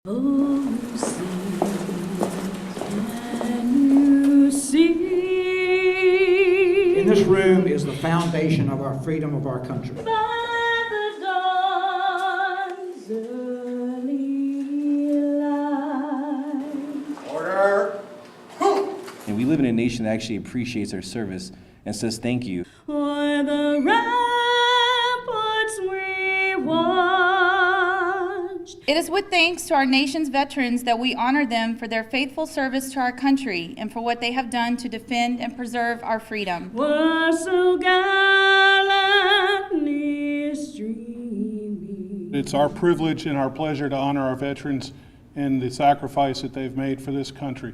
Oh, you see, can you see? In this room is the foundation of our freedom of our country. By the dawn's early light. Order. And we live in a nation that actually appreciates our service and says thank you. O'er the ramparts we watched. It is with thanks to our nation's veterans that we honor them for their faithful service to our country and for what they have done to defend and preserve our freedom. Was so gallantly streaming. It's our privilege and our pleasure to honor our veterans and the sacrifice that they've made for this country.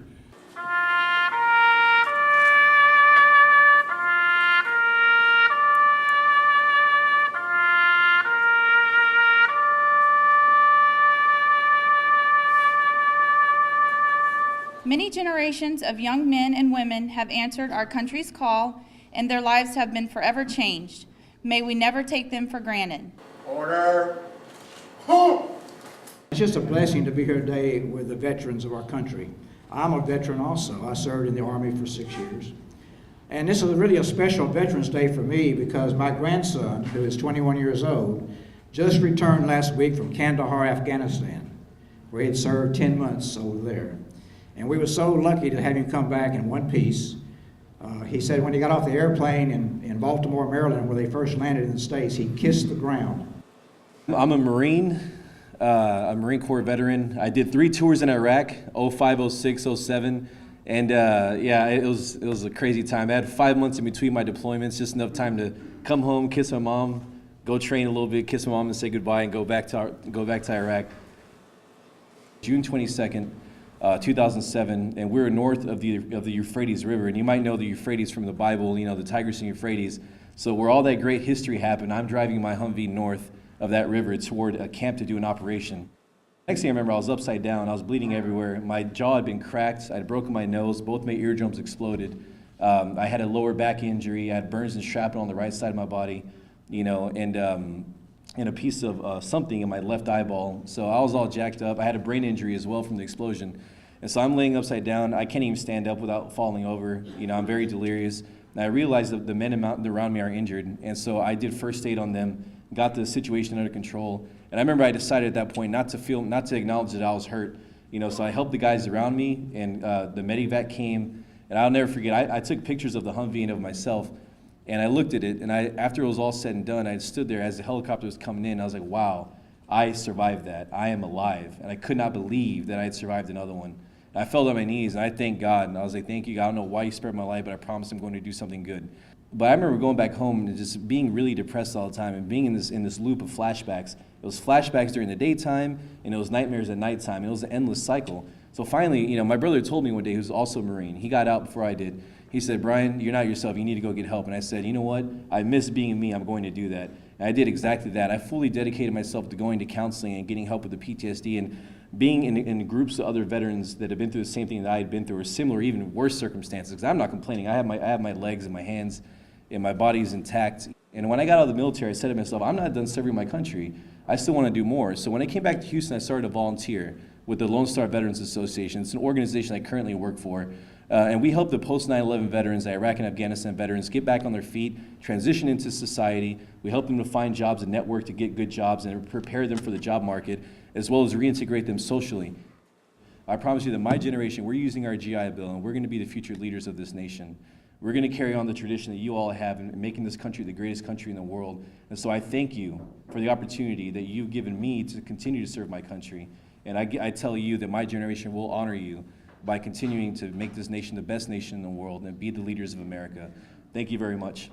Many generations of young men and women have answered our country's call, and their lives have been forever changed. May we never take them for granted. Order. It's just a blessing to be here today with the veterans of our country. I'm a veteran also. I served in the Army for 6 years. And this is really a special Veterans Day for me because my grandson, who is 21 years old, just returned last week from Kandahar, Afghanistan, where he had served 10 months over there. And we were so lucky to have him come back in one piece. He said when he got off the airplane in Baltimore, Maryland, where they first landed in the States, he kissed the ground. I'm a Marine Corps veteran. I did 3 tours in Iraq, 05, 06, 07. And yeah, it was a crazy time. I had 5 months in between my deployments, just enough time to come home, kiss my mom, go train a little bit, kiss my mom and say goodbye, and go back to Iraq. June 22nd, 2007, and we were north of the Euphrates River. And you might know the Euphrates from the Bible, you know, the Tigris and Euphrates. So where all that great history happened, I'm driving my Humvee north of that river toward a camp to do an operation. Next thing I remember, I was upside down. I was bleeding everywhere. My jaw had been cracked. I'd broken my nose. Both my eardrums exploded. I had a lower back injury. I had burns and shrapnel on the right side of my body, you know, and a piece of something in my left eyeball. So I was all jacked up. I had a brain injury as well from the explosion. And so I'm laying upside down. I can't even stand up without falling over. You know, I'm very delirious. And I realized that the men around me are injured. And so I did first aid on them, got the situation under control. And I remember I decided at that point not to acknowledge that I was hurt. You know, so I helped the guys around me, and the medevac came. And I'll never forget, I took pictures of the Humvee and of myself. And I looked at it, and after it was all said and done, I stood there as the helicopter was coming in. I was like, wow, I survived that. I am alive. And I could not believe that I had survived another one. And I fell on my knees, and I thanked God. And I was like, thank you, God. I don't know why you spared my life, but I promise I'm going to do something good. But I remember going back home and just being really depressed all the time and being in this loop of flashbacks. It was flashbacks during the daytime, and it was nightmares at nighttime. It was an endless cycle. So finally, you know, my brother told me one day, he was also a Marine. He got out before I did. He said, Brian, you're not yourself. You need to go get help. And I said, you know what? I miss being me. I'm going to do that. And I did exactly that. I fully dedicated myself to going to counseling and getting help with the PTSD and being in groups of other veterans that have been through the same thing that I had been through, or similar, even worse circumstances. Because I'm not complaining. I have my legs and my hands, and my body's intact. And when I got out of the military, I said to myself, I'm not done serving my country. I still want to do more. So when I came back to Houston, I started to volunteer with the Lone Star Veterans Association. It's an organization I currently work for. And we help the post-9/11 veterans, the Iraq and Afghanistan veterans, get back on their feet, transition into society. We help them to find jobs and network to get good jobs and prepare them for the job market, as well as reintegrate them socially. I promise you that my generation, we're using our GI Bill, and we're going to be the future leaders of this nation. We're going to carry on the tradition that you all have in making this country the greatest country in the world. And so I thank you for the opportunity that you've given me to continue to serve my country. And I tell you that my generation will honor you by continuing to make this nation the best nation in the world and be the leaders of America. Thank you very much.